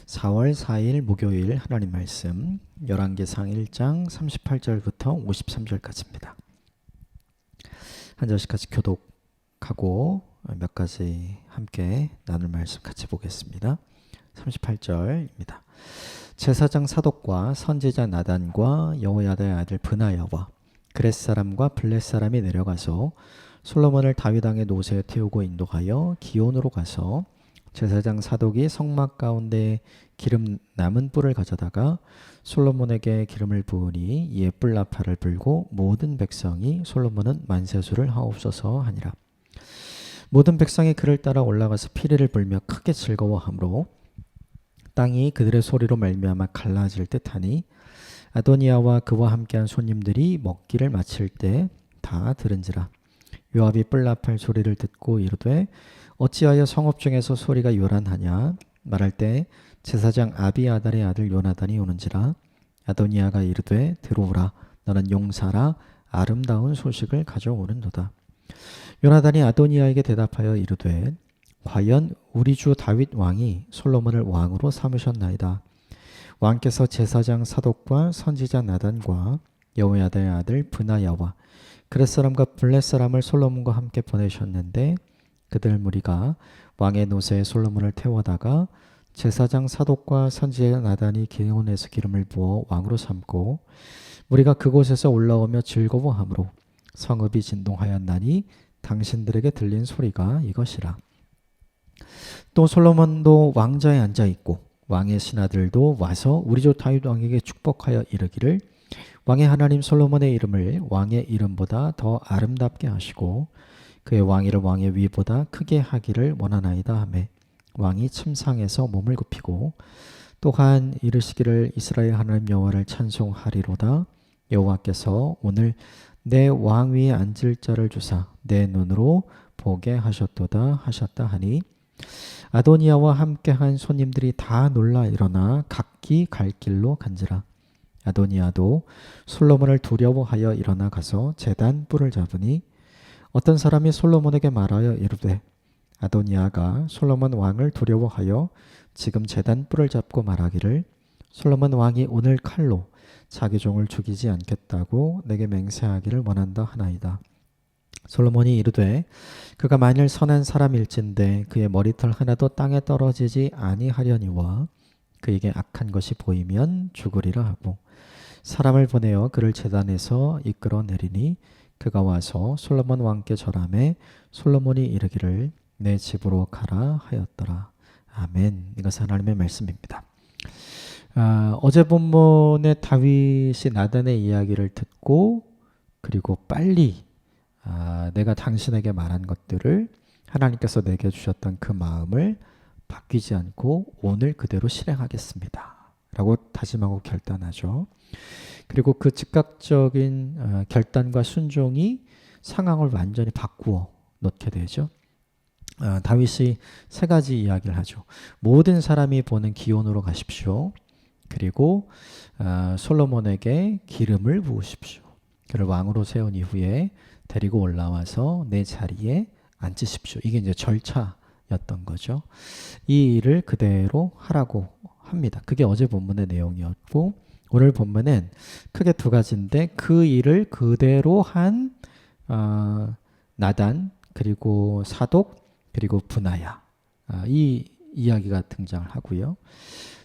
4월 4일 목요일 하나님 말씀 열왕기상 1장 38절부터 53절까지입니다. 한 절씩 같이 교독하고 몇 가지 함께 나눌 말씀 같이 보겠습니다. 38절입니다. 제사장 사독과 선지자 나단과 여호야다의 아들 브나야와 그렛 사람과 블렛 사람이 내려가서 솔로몬을 다윗 왕의 노새에 태우고 인도하여 기온으로 가서 제사장 사독이 성막 가운데 기름 남은 뿔을 가져다가 솔로몬에게 기름을 부으니 이에 뿔 나팔을 불고 모든 백성이 솔로몬은 만세수를 하옵소서 하니라. 모든 백성이 그를 따라 올라가서 피리를 불며 크게 즐거워하므로 땅이 그들의 소리로 말미암아 갈라질 듯하니 아도니아와 그와 함께한 손님들이 먹기를 마칠 때 다 들은지라. 요압이 뿔 나팔 소리를 듣고 이르되 어찌하여 성읍 중에서 소리가 요란하냐 말할 때 제사장 아비아달의 아들 요나단이 오는지라. 아도니아가 이르되 들어오라 너는 용사라 아름다운 소식을 가져오는도다. 요나단이 아도니아에게 대답하여 이르되 과연 우리 주 다윗 왕이 솔로몬을 왕으로 삼으셨나이다. 왕께서 제사장 사독과 선지자 나단과 여호야다의 아들 브나야와 그렛 사람과 블렛 사람을 솔로몬과 함께 보내셨는데 그들 무리가 왕의 노새에 솔로몬을 태워다가 제사장 사독과 선지자 나단이 기온에서 기름을 부어 왕으로 삼고 무리가 그곳에서 올라오며 즐거워하므로 성읍이 진동하였나니 당신들에게 들린 소리가 이것이라. 또 솔로몬도 왕좌에 앉아있고 왕의 신하들도 와서 우리 주 다윗 왕에게 축복하여 이르기를 왕의 하나님 솔로몬의 이름을 왕의 이름보다 더 아름답게 하시고 그의 왕위를 왕의 위보다 크게 하기를 원하나이다 하매 왕이 침상에서 몸을 굽히고 또한 이르시기를 이스라엘 하나님 여호와를 찬송하리로다. 여호와께서 오늘 내 왕위에 앉을 자를 주사 내 눈으로 보게 하셨도다 하셨다 하니 아도니아와 함께한 손님들이 다 놀라 일어나 각기 갈 길로 간지라. 아도니아도 솔로몬을 두려워하여 일어나 가서 제단 뿔을 잡으니 어떤 사람이 솔로몬에게 말하여 이르되 아도니아가 솔로몬 왕을 두려워하여 지금 제단 뿔을 잡고 말하기를 솔로몬 왕이 오늘 칼로 자기 종을 죽이지 않겠다고 내게 맹세하기를 원한다 하나이다. 솔로몬이 이르되 그가 만일 선한 사람일진데 그의 머리털 하나도 땅에 떨어지지 아니하려니와 그에게 악한 것이 보이면 죽으리라 하고 사람을 보내어 그를 제단에서 이끌어 내리니 그가 와서 솔로몬 왕께 절하매 솔로몬이 이르기를 내 집으로 가라 하였더라. 아멘. 이것은 하나님의 말씀입니다. 어제 본문에 다윗이 나단의 이야기를 듣고 그리고 빨리 내가 당신에게 말한 것들을 하나님께서 내게 주셨던 그 마음을 바뀌지 않고 오늘 그대로 실행하겠습니다 라고 다짐하고 결단하죠. 그리고 그 즉각적인 결단과 순종이 상황을 완전히 바꾸어 놓게 되죠. 다윗이 세 가지 이야기를 하죠. 모든 사람이 보는 기온으로 가십시오. 그리고 솔로몬에게 기름을 부으십시오. 그를 왕으로 세운 이후에 데리고 올라와서 내 자리에 앉으십시오. 이게 이제 절차였던 거죠. 이 일을 그대로 하라고 합니다. 그게 어제 본문의 내용이었고 오늘 본문은 크게 두 가지인데 그 일을 그대로 한 나단 그리고 사독 그리고 브나야 이 이야기가 등장을 하고요.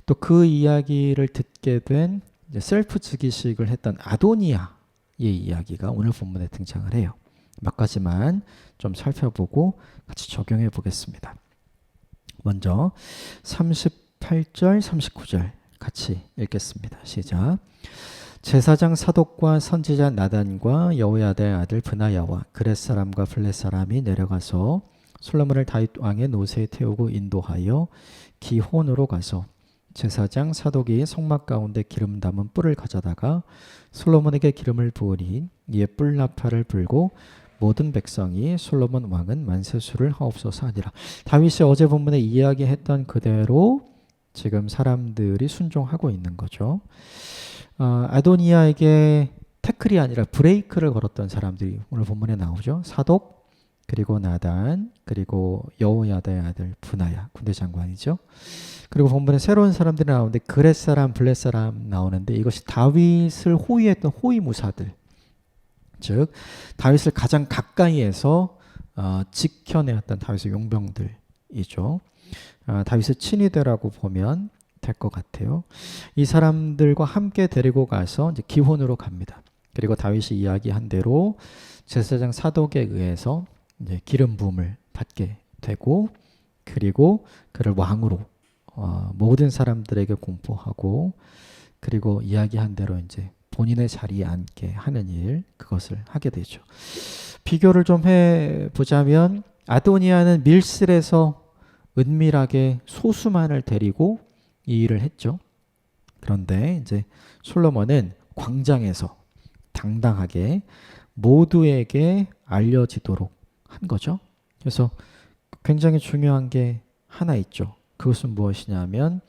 또 그 이야기를 듣게 된 셀프 즉위식을 했던 아도니아의 이야기가 오늘 본문에 등장을 해요. 몇 가지만 좀 살펴보고 같이 적용해 보겠습니다. 먼저 38절 39절 같이 읽겠습니다. 시작. 제사장 사독과 선지자 나단과 여호야다의 아들 브나야와 그렛 사람과 블렛 사람이 내려가서 솔로몬을 다윗 왕의 노새에 태우고 인도하여 기혼으로 가서 제사장 사독이 성막 가운데 기름 담은 뿔을 가져다가 솔로몬에게 기름을 부으니 이에 뿔 나팔을 불고 모든 백성이 솔로몬 왕은 만세수를 하옵소서 하니라. 다윗이 어제 본문에 이야기했던 그대로 지금 사람들이 순종하고 있는 거죠. 아도니아에게 태클이 아니라 브레이크를 걸었던 사람들이 오늘 본문에 나오죠. 사독 그리고 나단 그리고 여호야다의 아들 브나야 군대 장관이죠. 그리고 본문에 새로운 사람들이 나오는데 그렛 사람, 블렛 사람 나오는데 이것이 다윗을 호위했던 호위무사들, 즉 다윗을 가장 가까이에서 지켜내었던 다윗의 용병들이죠. 다윗의 친위대라고 보면 될 것 같아요. 이 사람들과 함께 데리고 가서 이제 기혼으로 갑니다. 그리고 다윗이 이야기한 대로 제사장 사독에 의해서 이제 기름 부음을 받게 되고, 그리고 그를 왕으로 모든 사람들에게 공포하고, 그리고 이야기한 대로 이제 본인의 자리에 앉게 하는 일, 그것을 하게 되죠. 비교를 좀 해보자면 아도니아는 밀실에서 은밀하게 소수만을 데리고 이 일을 했죠. 그런데 이제 솔로몬은 광장에서 당당하게 모두에게 알려지도록 한 거죠. 그래서 굉장히 중요한 게 하나 있죠. 그것은 무엇이냐면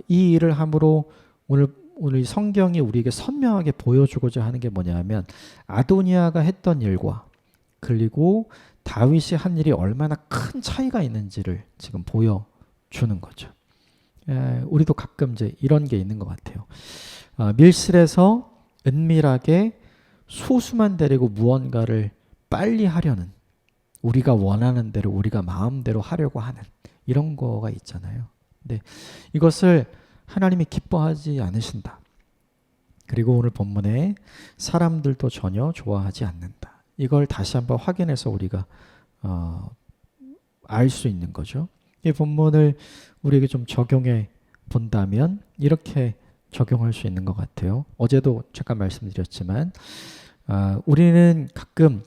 이 일을 함으로 오늘 성경이 우리에게 선명하게 보여주고자 하는 게 뭐냐면 아도니아가 했던 일과 그리고 다윗이 한 일이 얼마나 큰 차이가 있는지를 지금 보여주는 거죠. 우리도 가끔 이제 이런 게 있는 것 같아요. 밀실에서 은밀하게 소수만 데리고 무언가를 빨리 하려는, 우리가 원하는 대로 우리가 마음대로 하려고 하는 이런 거가 있잖아요. 근데 이것을 하나님이 기뻐하지 않으신다. 그리고 오늘 본문에 사람들도 전혀 좋아하지 않는다. 이걸 다시 한번 확인해서 우리가 알 수 있는 거죠. 이 본문을 우리에게 좀 적용해 본다면 이렇게 적용할 수 있는 것 같아요. 어제도 잠깐 말씀드렸지만 우리는 가끔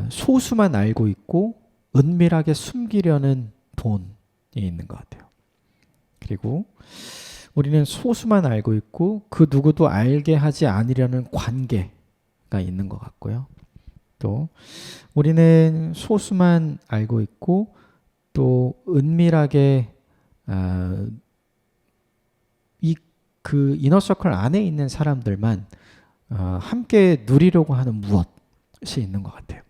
소수만 알고 있고 은밀하게 숨기려는 본이 있는 것 같아요. 그리고 우리는 소수만 알고 있고 그 누구도 알게 하지 않으려는 관계가 있는 것 같고요. 또 우리는 소수만 알고 있고 또 은밀하게 그 이너서클 안에 있는 사람들만 함께 누리려고 하는 무엇이 있는 것 같아요.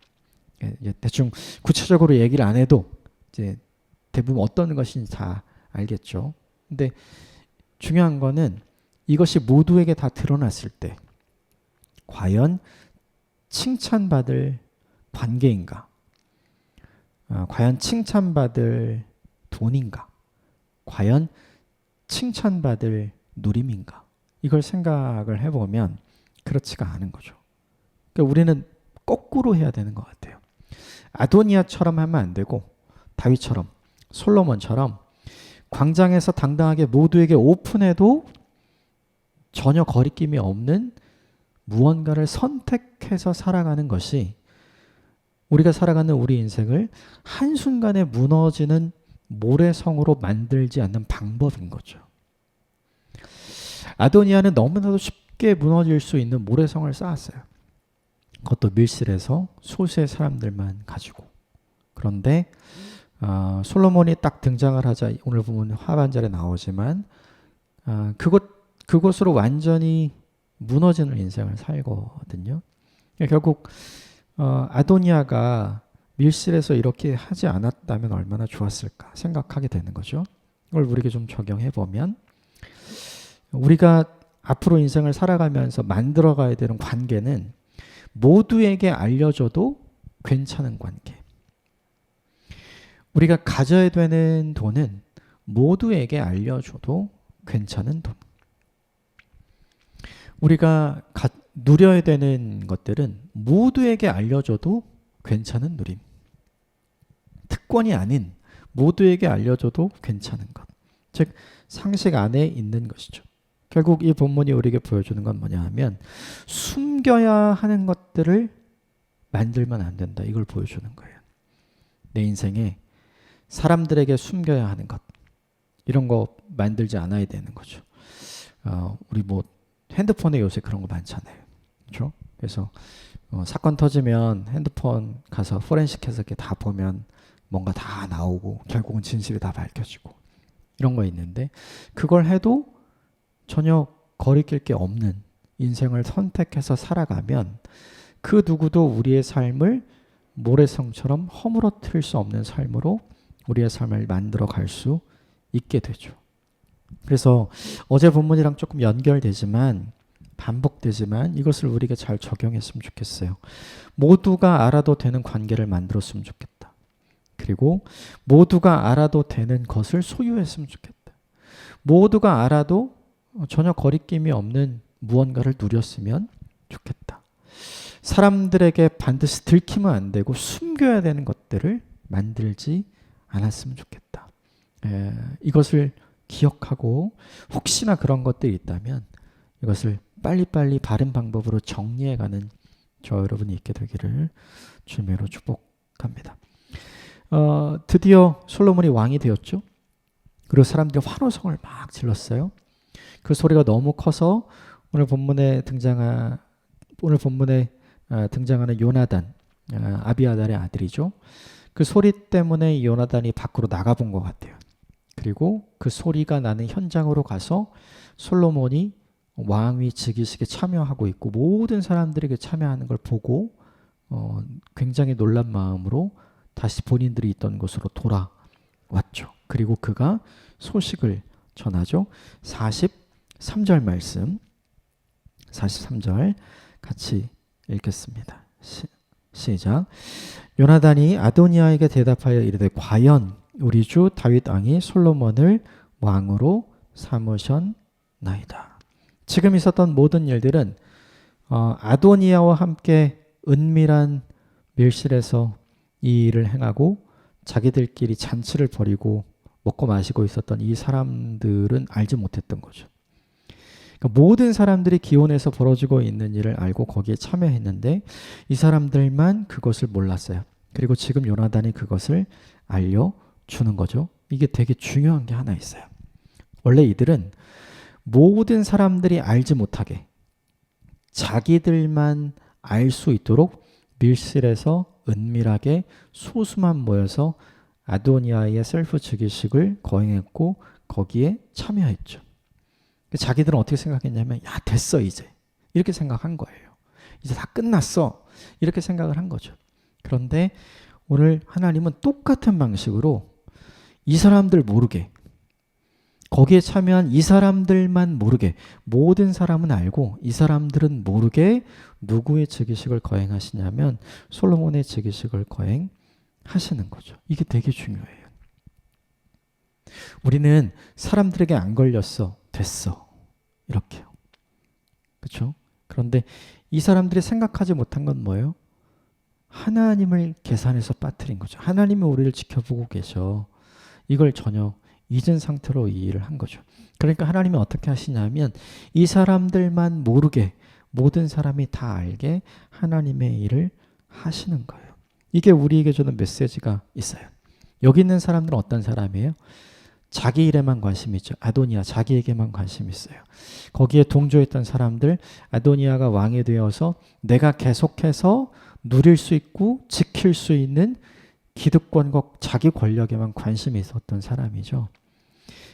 대충 구체적으로 얘기를 안 해도 이제 대부분 어떤 것인지 다 알겠죠. 근데 중요한 거는 이것이 모두에게 다 드러났을 때 과연 칭찬받을 관계인가? 과연 칭찬받을 돈인가? 과연 칭찬받을 누림인가? 이걸 생각을 해보면 그렇지가 않은 거죠. 그러니까 우리는 거꾸로 해야 되는 것 같아요. 아도니아처럼 하면 안 되고 다윗처럼, 솔로몬처럼 광장에서 당당하게 모두에게 오픈해도 전혀 거리낌이 없는 무언가를 선택해서 살아가는 것이 우리가 살아가는 우리 인생을 한순간에 무너지는 모래성으로 만들지 않는 방법인 거죠. 아도니아는 너무나도 쉽게 무너질 수 있는 모래성을 쌓았어요. 그것도 밀실에서 소수의 사람들만 가지고. 그런데 솔로몬이 딱 등장을 하자 오늘 보면 하반절에 나오지만 그것으로 완전히 무너지는 인생을 살거든요. 결국 아도니아가 밀실에서 이렇게 하지 않았다면 얼마나 좋았을까 생각하게 되는 거죠. 이걸 우리에게 좀 적용해 보면 우리가 앞으로 인생을 살아가면서 만들어가야 되는 관계는 모두에게 알려줘도 괜찮은 관계. 우리가 가져야 되는 돈은 모두에게 알려줘도 괜찮은 돈. 우리가 누려야 되는 것들은 모두에게 알려줘도 괜찮은 누림. 특권이 아닌 모두에게 알려줘도 괜찮은 것. 즉 상식 안에 있는 것이죠. 결국 이 본문이 우리에게 보여주는 건 뭐냐 하면 숨겨야 하는 것들을 만들면 안 된다. 이걸 보여주는 거예요. 내 인생에 사람들에게 숨겨야 하는 것. 이런 거 만들지 않아야 되는 거죠. 우리 뭐 핸드폰에 요새 그런 거 많잖아요. 그렇죠? 그래서 사건 터지면 핸드폰 가서 포렌식해서 이렇게 다 보면 뭔가 다 나오고 결국은 진실이 다 밝혀지고 이런 거 있는데 그걸 해도 전혀 거리낄 게 없는 인생을 선택해서 살아가면 그 누구도 우리의 삶을 모래성처럼 허물어뜨릴 수 없는 삶으로 우리의 삶을 만들어 갈 수 있게 되죠. 그래서 어제 본문이랑 조금 연결되지만 반복되지만 이것을 우리가 잘 적용했으면 좋겠어요. 모두가 알아도 되는 관계를 만들었으면 좋겠다. 그리고 모두가 알아도 되는 것을 소유했으면 좋겠다. 모두가 알아도 전혀 거리낌이 없는 무언가를 누렸으면 좋겠다. 사람들에게 반드시 들키면 안 되고 숨겨야 되는 것들을 만들지 않았으면 좋겠다. 이것을 기억하고 혹시나 그런 것들이 있다면 이것을 빨리빨리 바른 방법으로 정리해가는 저 여러분이 있게 되기를 주님으로 축복합니다. 드디어 솔로몬이 왕이 되었죠. 그리고 사람들이 환호성을 막 질렀어요. 그 소리가 너무 커서 오늘 본문에 등장하는 요나단, 아비아달의 아들이죠. 그 소리 때문에 요나단이 밖으로 나가본 것 같아요. 그리고 그 소리가 나는 현장으로 가서 솔로몬이 왕위 즉위식에 참여하고 있고 모든 사람들에게 참여하는 걸 보고 굉장히 놀란 마음으로 다시 본인들이 있던 곳으로 돌아왔죠. 그리고 그가 소식을 전하죠. 43절 말씀 43절 같이 읽겠습니다. 시작. 요나단이 아도니아에게 대답하여 이르되 과연 우리 주 다윗 왕이 솔로몬을 왕으로 삼으셨나이다. 지금 있었던 모든 일들은 아도니아와 함께 은밀한 밀실에서 이 일을 행하고 자기들끼리 잔치를 벌이고 먹고 마시고 있었던 이 사람들은 알지 못했던 거죠. 그러니까 모든 사람들이 기온에서 벌어지고 있는 일을 알고 거기에 참여했는데 이 사람들만 그것을 몰랐어요. 그리고 지금 요나단이 그것을 알려주는 거죠. 이게 되게 중요한 게 하나 있어요. 원래 이들은 모든 사람들이 알지 못하게 자기들만 알 수 있도록 밀실에서 은밀하게 소수만 모여서 아도니아의 셀프 즉위식을 거행했고 거기에 참여했죠. 자기들은 어떻게 생각했냐면 야 됐어 이제 이렇게 생각한 거예요. 이제 다 끝났어 이렇게 생각을 한 거죠. 그런데 오늘 하나님은 똑같은 방식으로 이 사람들 모르게 거기에 참여한 이 사람들만 모르게 모든 사람은 알고 이 사람들은 모르게 누구의 즉위식을 거행하시냐면 솔로몬의 즉위식을 거행하시는 거죠. 이게 되게 중요해요. 우리는 사람들에게 안 걸렸어. 됐어. 이렇게요. 그렇죠? 그런데 이 사람들이 생각하지 못한 건 뭐예요? 하나님을 계산해서 빠뜨린 거죠. 하나님이 우리를 지켜보고 계셔. 이걸 전혀 잊은 상태로 이 일을 한 거죠. 그러니까 하나님이 어떻게 하시냐면 이 사람들만 모르게 모든 사람이 다 알게 하나님의 일을 하시는 거예요. 이게 우리에게 주는 메시지가 있어요. 여기 있는 사람들은 어떤 사람이에요? 자기 일에만 관심이 있죠. 아도니아 자기에게만 관심이 있어요. 거기에 동조했던 사람들 아도니아가 왕이 되어서 내가 계속해서 누릴 수 있고 지킬 수 있는 기득권과 자기 권력에만 관심이 있었던 사람이죠.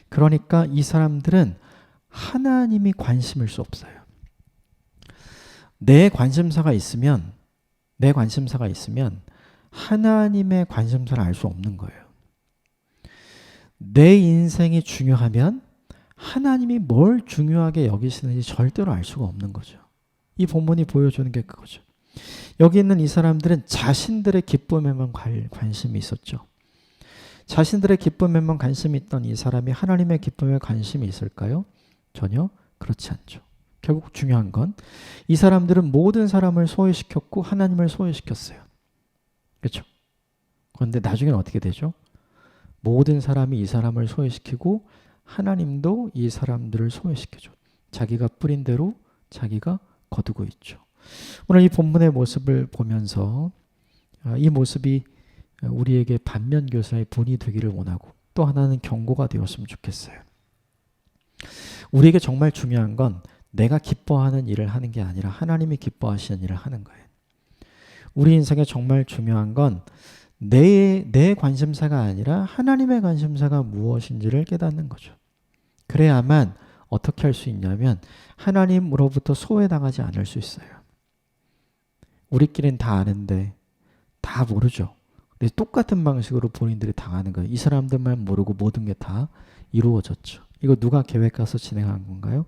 그러니까 이 사람들은 하나님이 관심일 수 없어요. 내 관심사가 있으면 하나님의 관심사를 알 수 없는 거예요. 내 인생이 중요하면 하나님이 뭘 중요하게 여기시는지 절대로 알 수가 없는 거죠. 이 본문이 보여주는 게 그거죠. 여기 있는 이 사람들은 자신들의 기쁨에만 관심이 있었죠. 자신들의 기쁨에만 관심이 있던 이 사람이 하나님의 기쁨에 관심이 있을까요? 전혀 그렇지 않죠. 결국 중요한 건 이 사람들은 모든 사람을 소외시켰고 하나님을 소외시켰어요. 그렇죠? 그런데 나중에는 어떻게 되죠? 모든 사람이 이 사람을 소외시키고 하나님도 이 사람들을 소외시켜줘. 자기가 뿌린 대로 자기가 거두고 있죠. 오늘 이 본문의 모습을 보면서 이 모습이 우리에게 반면교사의 본이 되기를 원하고 또 하나는 경고가 되었으면 좋겠어요. 우리에게 정말 중요한 건 내가 기뻐하는 일을 하는 게 아니라 하나님이 기뻐하시는 일을 하는 거예요. 우리 인생에 정말 중요한 건 내 관심사가 아니라 하나님의 관심사가 무엇인지를 깨닫는 거죠. 그래야만 어떻게 할 수 있냐면 하나님으로부터 소외당하지 않을 수 있어요. 우리끼리는 다 아는데 다 모르죠. 근데 똑같은 방식으로 본인들이 당하는 거예요. 이 사람들만 모르고 모든 게 다 이루어졌죠. 이거 누가 계획해서 진행한 건가요?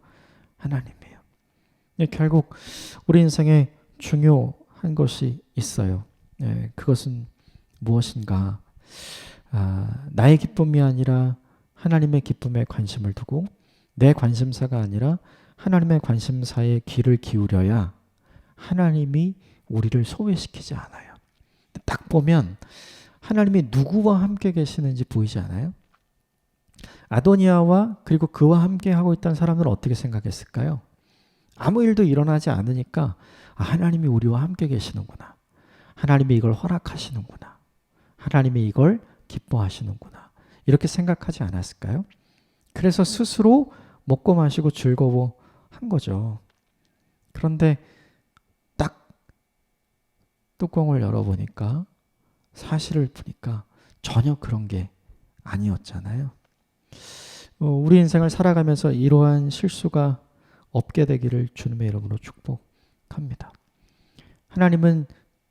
하나님이에요. 결국 우리 인생에 중요한 것이 있어요. 그것은 무엇인가? 나의 기쁨이 아니라 하나님의 기쁨에 관심을 두고 내 관심사가 아니라 하나님의 관심사에 귀를 기울여야 하나님이 우리를 소외시키지 않아요. 딱 보면 하나님이 누구와 함께 계시는지 보이지 않아요? 아도니아와 그리고 그와 함께 하고 있던 사람들은 어떻게 생각했을까요? 아무 일도 일어나지 않으니까 하나님이 우리와 함께 계시는구나. 하나님이 이걸 허락하시는구나. 하나님이 이걸 기뻐하시는구나. 이렇게 생각하지 않았을까요? 그래서 스스로 먹고 마시고 즐거워한 거죠. 그런데 딱 뚜껑을 열어보니까 사실을 보니까 전혀 그런 게 아니었잖아요. 우리 인생을 살아가면서 이러한 실수가 없게 되기를 주님의 이름으로 축복합니다. 하나님은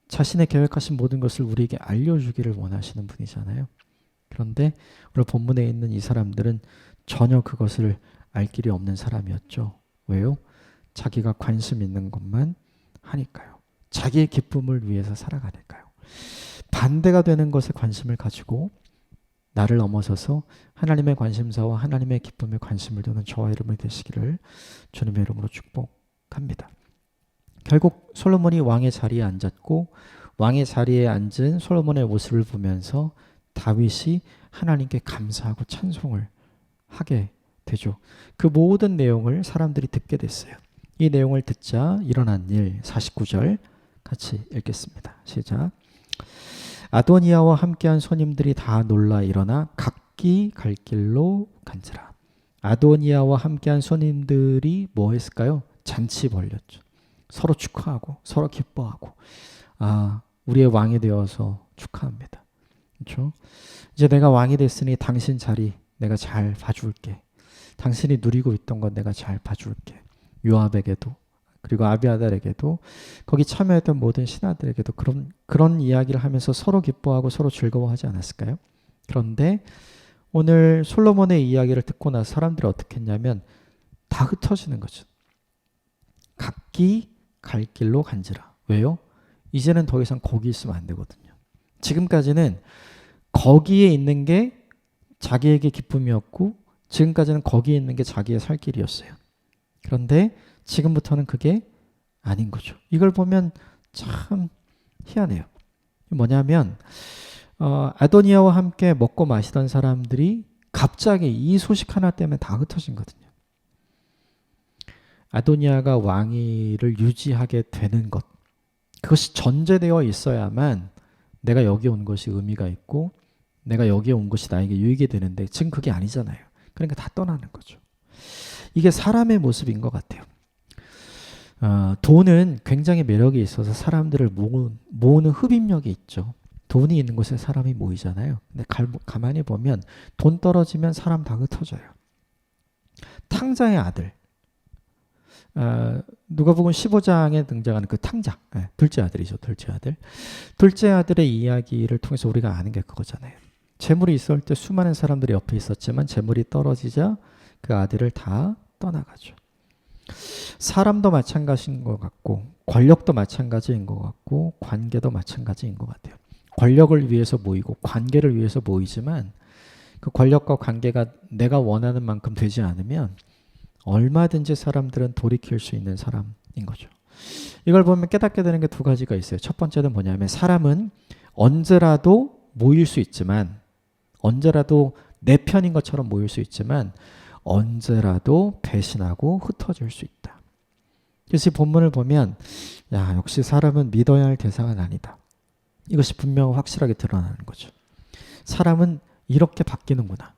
자신의 계획하신 모든 것을 우리에게 알려주기를 원하시는 분이잖아요. 그런데 오늘 본문에 있는 이 사람들은 전혀 그것을 알 길이 없는 사람이었죠. 왜요? 자기가 관심 있는 것만 하니까요. 자기의 기쁨을 위해서 살아가니까요. 반대가 되는 것에 관심을 가지고 나를 넘어서서 하나님의 관심사와 하나님의 기쁨에 관심을 두는 저와 여러분이 되시기를 주님의 이름으로 축복합니다. 결국 솔로몬이 왕의 자리에 앉았고 왕의 자리에 앉은 솔로몬의 모습을 보면서 다윗이 하나님께 감사하고 찬송을 하게 되죠. 그 모든 내용을 사람들이 듣게 됐어요. 이 내용을 듣자 일어난 일 49절 같이 읽겠습니다. 시작. 아도니아와 함께한 손님들이 다 놀라 일어나 각기 갈 길로 간지라. 아도니아와 함께한 손님들이 뭐 했을까요? 잔치 벌렸죠. 서로 축하하고 서로 기뻐하고 우리의 왕이 되어서 축하합니다. 그렇죠? 이제 내가 왕이 됐으니 당신 자리 내가 잘 봐줄게. 당신이 누리고 있던 건 내가 잘 봐줄게. 요압에게도 그리고 아비아달에게도 거기 참여했던 모든 신하들에게도 그런 이야기를 하면서 서로 기뻐하고 서로 즐거워하지 않았을까요? 그런데 오늘 솔로몬의 이야기를 듣고 나서 사람들이 어떻게 했냐면 다 흩어지는 거죠. 각기 갈 길로 간지라. 왜요? 이제는 더 이상 거기 있으면 안 되거든요. 지금까지는 거기에 있는 게 자기에게 기쁨이었고 지금까지는 거기에 있는 게 자기의 살 길이었어요. 그런데 지금부터는 그게 아닌 거죠. 이걸 보면 참 희한해요. 뭐냐면 아도니아와 함께 먹고 마시던 사람들이 갑자기 이 소식 하나 때문에 다 흩어진 거거든요. 아도니아가 왕위를 유지하게 되는 것, 그것이 전제되어 있어야만 내가 여기 온 것이 의미가 있고 내가 여기에 온 것이 나에게 유익이 되는데 지금 그게 아니잖아요. 그러니까 다 떠나는 거죠. 이게 사람의 모습인 것 같아요. 돈은 굉장히 매력이 있어서 사람들을 모으는 흡입력이 있죠. 돈이 있는 곳에 사람이 모이잖아요. 근데 가만히 보면 돈 떨어지면 사람 다 흩어져요. 탕자의 아들, 누가복음 15장에 등장하는 그 탕자, 둘째 아들이죠. 둘째 아들의 이야기를 통해서 우리가 아는 게 그거잖아요. 재물이 있을 때 수많은 사람들이 옆에 있었지만 재물이 떨어지자 그 아들을 다 떠나가죠. 사람도 마찬가지인 것 같고 권력도 마찬가지인 것 같고 관계도 마찬가지인 것 같아요. 권력을 위해서 모이고 관계를 위해서 모이지만 그 권력과 관계가 내가 원하는 만큼 되지 않으면 얼마든지 사람들은 돌이킬 수 있는 사람인 거죠. 이걸 보면 깨닫게 되는 게 두 가지가 있어요. 첫 번째는 뭐냐면 사람은 언제라도 모일 수 있지만 언제라도 내 편인 것처럼 모일 수 있지만 언제라도 배신하고 흩어질 수 있다. 그래서 이 본문을 보면 역시 사람은 믿어야 할 대상은 아니다. 이것이 분명 확실하게 드러나는 거죠. 사람은 이렇게 바뀌는구나.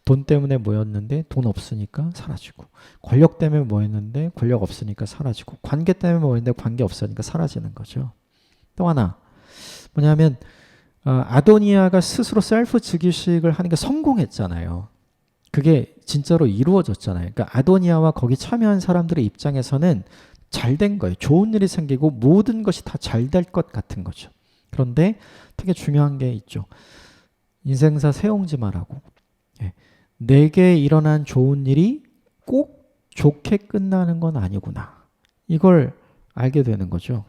돈 때문에 모였는데 돈 없으니까 사라지고 권력 때문에 모였는데 권력 없으니까 사라지고 관계 때문에 모였는데 관계 없으니까 사라지는 거죠. 또 하나 뭐냐면 아도니아가 스스로 셀프 즉위식을 하는 게 성공했잖아요. 그게 진짜로 이루어졌잖아요. 그러니까 아도니아와 거기 참여한 사람들의 입장에서는 잘 된 거예요. 좋은 일이 생기고 모든 것이 다 잘 될 것 같은 거죠. 그런데 되게 중요한 게 있죠. 인생사 세옹지마라고. 내게 일어난 좋은 일이 꼭 좋게 끝나는 건 아니구나. 이걸 알게 되는 거죠.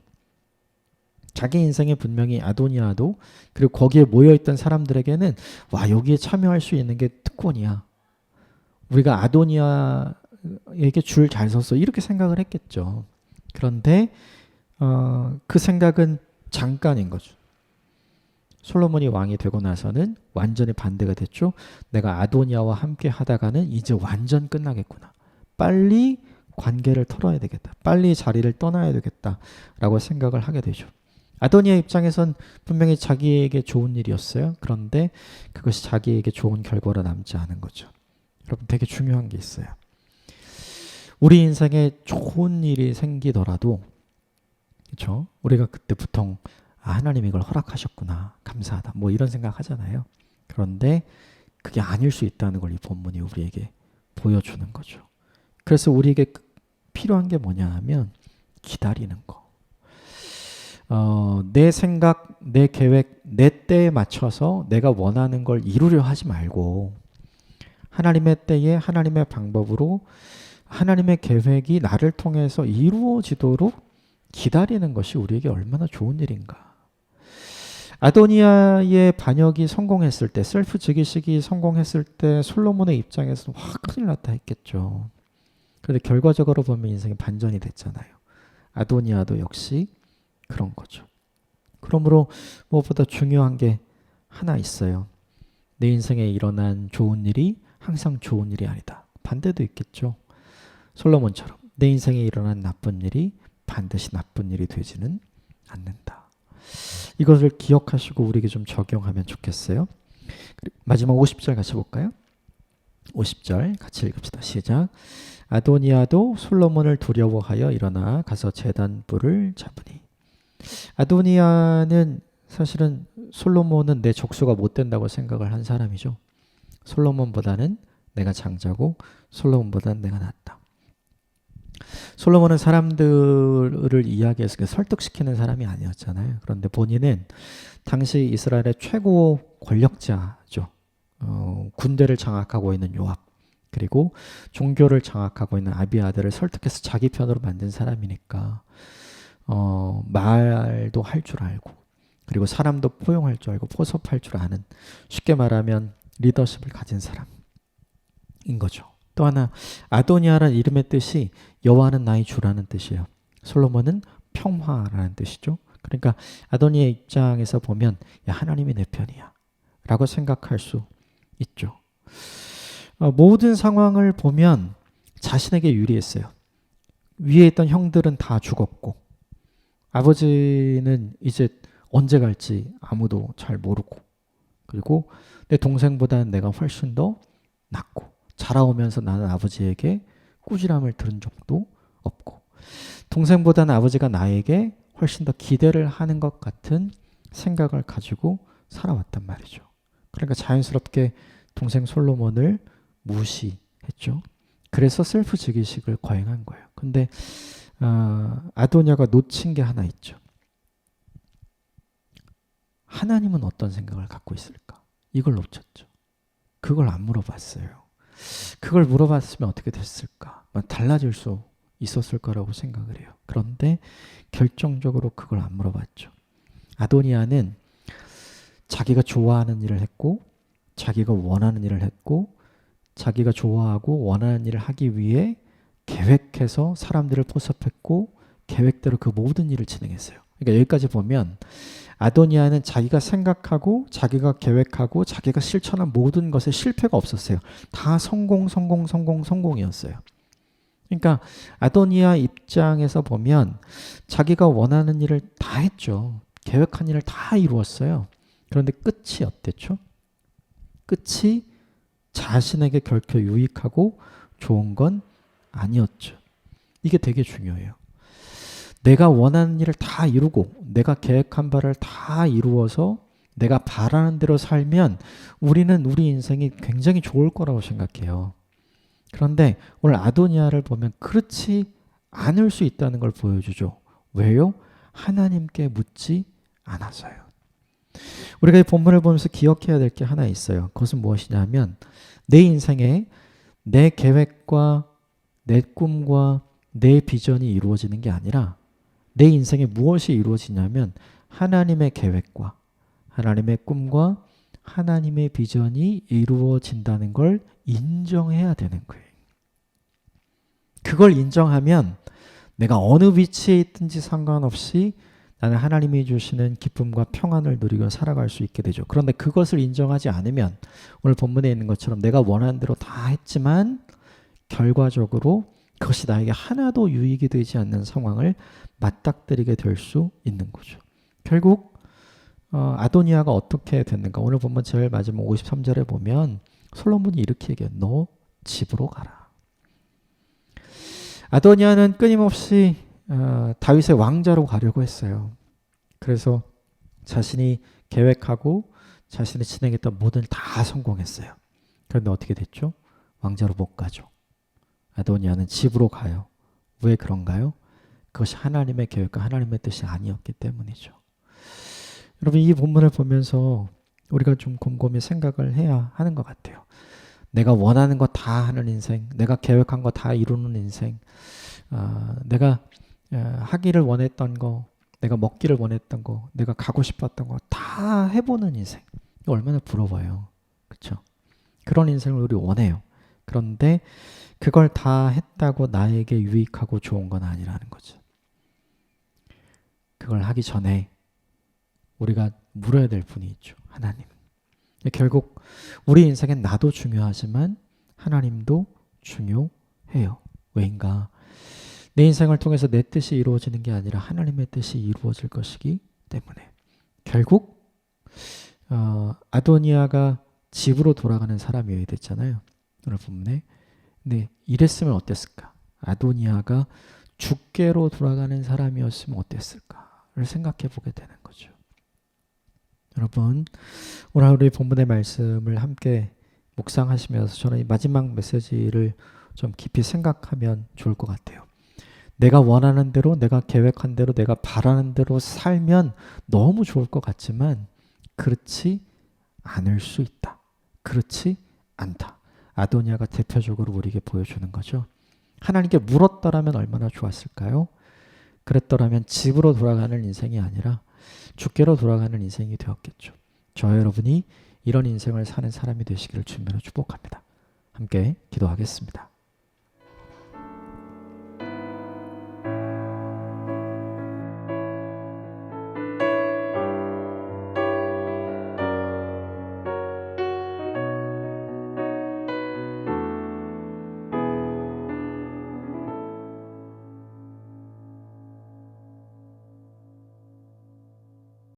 자기 인생에 분명히 아도니아도 그리고 거기에 모여있던 사람들에게는 와, 여기에 참여할 수 있는 게 특권이야. 우리가 아도니아에게 줄 잘 섰어. 이렇게 생각을 했겠죠. 그런데 그 생각은 잠깐인 거죠. 솔로몬이 왕이 되고 나서는 완전히 반대가 됐죠. 내가 아도니아와 함께 하다가는 이제 완전 끝나겠구나. 빨리 관계를 털어야 되겠다. 빨리 자리를 떠나야 되겠다라고 생각을 하게 되죠. 아도니아 입장에선 분명히 자기에게 좋은 일이었어요. 그런데 그것이 자기에게 좋은 결과로 남지 않은 거죠. 여러분, 되게 중요한 게 있어요. 우리 인생에 좋은 일이 생기더라도, 그렇죠? 우리가 그때 보통 하나님 이걸 허락하셨구나, 감사하다, 뭐 이런 생각 하잖아요. 그런데 그게 아닐 수 있다는 걸 이 본문이 우리에게 보여주는 거죠. 그래서 우리에게 필요한 게 뭐냐 하면 기다리는 거. 내 생각, 내 계획, 내 때에 맞춰서 내가 원하는 걸 이루려 하지 말고 하나님의 때에 하나님의 방법으로 하나님의 계획이 나를 통해서 이루어지도록 기다리는 것이 우리에게 얼마나 좋은 일인가. 아도니아의 반역이 성공했을 때, 셀프 즉위식이 성공했을 때 솔로몬의 입장에서는 와, 큰일 났다 했겠죠. 그런데 결과적으로 보면 인생이 반전이 됐잖아요. 아도니아도 역시 그런 거죠. 그러므로 무엇보다 중요한 게 하나 있어요. 내 인생에 일어난 좋은 일이 항상 좋은 일이 아니다. 반대도 있겠죠. 솔로몬처럼 내 인생에 일어난 나쁜 일이 반드시 나쁜 일이 되지는 않는다. 이것을 기억하시고 우리에게 좀 적용하면 좋겠어요. 마지막 50절 같이 볼까요? 50절 같이 읽읍시다. 시작. 아도니아도 솔로몬을 두려워하여 일어나 가서 제단 뿔을 잡으니. 아도니아는 사실은 솔로몬은 내 적수가 못 된다고 생각을 한 사람이죠. 솔로몬보다는 내가 장자고 솔로몬보다는 내가 낫다. 솔로몬은 사람들을 이야기해서 설득시키는 사람이 아니었잖아요. 그런데 본인은 당시 이스라엘의 최고 권력자죠. 군대를 장악하고 있는 요압, 그리고 종교를 장악하고 있는 아비아들을 설득해서 자기 편으로 만든 사람이니까 말도 할 줄 알고, 그리고 사람도 포용할 줄 알고 포섭할 줄 아는, 쉽게 말하면 리더십을 가진 사람인 거죠. 또 하나, 아도니아라는 이름의 뜻이 여호와는 나의 주라는 뜻이에요. 솔로몬은 평화라는 뜻이죠. 그러니까 아도니아의 입장에서 보면 야, 하나님이 내 편이야 라고 생각할 수 있죠. 모든 상황을 보면 자신에게 유리했어요. 위에 있던 형들은 다 죽었고 아버지는 이제 언제 갈지 아무도 잘 모르고, 그리고 내 동생보다는 내가 훨씬 더 낫고, 자라오면서 나는 아버지에게 꾸지람을 들은 적도 없고, 동생보다는 아버지가 나에게 훨씬 더 기대를 하는 것 같은 생각을 가지고 살아왔단 말이죠. 그러니까 자연스럽게 동생 솔로몬을 무시했죠. 그래서 셀프 즉위식을 거행한 거예요. 근데 아도니아가 놓친 게 하나 있죠. 하나님은 어떤 생각을 갖고 있을까? 이걸 놓쳤죠. 그걸 안 물어봤어요. 그걸 물어봤으면 어떻게 됐을까? 달라질 수 있었을 거라고 생각을 해요. 그런데 결정적으로 그걸 안 물어봤죠. 아도니아는 자기가 좋아하는 일을 했고, 자기가 원하는 일을 했고, 자기가 좋아하고 원하는 일을 하기 위해 계획해서 사람들을 포섭했고, 계획대로 그 모든 일을 진행했어요. 그러니까 여기까지 보면 아도니아는 자기가 생각하고 자기가 계획하고 자기가 실천한 모든 것에 실패가 없었어요. 다 성공이었어요. 그러니까 아도니아 입장에서 보면 자기가 원하는 일을 다 했죠. 계획한 일을 다 이루었어요. 그런데 끝이 어땠죠? 끝이 자신에게 결코 유익하고 좋은 건 아니었죠. 이게 되게 중요해요. 내가 원하는 일을 다 이루고 내가 계획한 바를 다 이루어서 내가 바라는 대로 살면 우리는 우리 인생이 굉장히 좋을 거라고 생각해요. 그런데 오늘 아도니아를 보면 그렇지 않을 수 있다는 걸 보여주죠. 왜요? 하나님께 묻지 않아서요. 우리가 이 본문을 보면서 기억해야 될 게 하나 있어요. 그것은 무엇이냐면 내 인생에 내 계획과 내 꿈과 내 비전이 이루어지는 게 아니라 내 인생에 무엇이 이루어지냐면 하나님의 계획과 하나님의 꿈과 하나님의 비전이 이루어진다는 걸 인정해야 되는 거예요. 그걸 인정하면 내가 어느 위치에 있든지 상관없이 나는 하나님이 주시는 기쁨과 평안을 누리고 살아갈 수 있게 되죠. 그런데 그것을 인정하지 않으면 오늘 본문에 있는 것처럼 내가 원하는 대로 다 했지만 결과적으로 그것이 나에게 하나도 유익이 되지 않는 상황을 맞닥뜨리게 될 수 있는 거죠. 결국 아도니아가 어떻게 됐는가? 오늘 본문 제일 마지막 53절에 보면 솔로몬이 이렇게 얘기해요. 너 집으로 가라. 아도니아는 끊임없이 다윗의 왕자로 가려고 했어요. 그래서 자신이 계획하고 자신이 진행했던 모든 다 성공했어요. 그런데 어떻게 됐죠? 왕자로 못 가죠. 아도니아는 집으로 가요. 왜 그런가요? 그것이 하나님의 계획과 하나님의 뜻이 아니었기 때문이죠. 여러분 이 본문을 보면서 우리가 좀 곰곰이 생각을 해야 하는 것 같아요. 내가 원하는 거 다 하는 인생, 내가 계획한 거 다 이루는 인생, 내가 하기를 원했던 거, 내가 먹기를 원했던 거, 내가 가고 싶었던 거 다 해보는 인생. 얼마나 부러워요. 그렇죠? 그런 인생을 우리 원해요. 그런데 그걸 다 했다고 나에게 유익하고 좋은 건 아니라는 거죠. 그걸 하기 전에 우리가 물어야 될 분이 있죠. 하나님. 결국 우리 인생엔 나도 중요하지만 하나님도 중요해요. 왜인가? 내 인생을 통해서 내 뜻이 이루어지는 게 아니라 하나님의 뜻이 이루어질 것이기 때문에 결국 아도니아가 집으로 돌아가는 사람이어야 됐잖아요. 오늘 본문에. 근데 이랬으면 어땠을까? 아도니아가 죽게로 돌아가는 사람이었으면 어땠을까를 생각해 보게 되는 거죠. 여러분 오늘 우리 본문의 말씀을 함께 묵상하시면서 저는 이 마지막 메시지를 좀 깊이 생각하면 좋을 것 같아요. 내가 원하는 대로 내가 계획한 대로 내가 바라는 대로 살면 너무 좋을 것 같지만 그렇지 않을 수 있다. 그렇지 않다. 아도니아가 대표적으로 우리에게 보여주는 거죠. 하나님께 물었더라면 얼마나 좋았을까요? 그랬더라면 집으로 돌아가는 인생이 아니라 죽게로 돌아가는 인생이 되었겠죠. 저 여러분이 이런 인생을 사는 사람이 되시기를 주님으로 축복합니다. 함께 기도하겠습니다.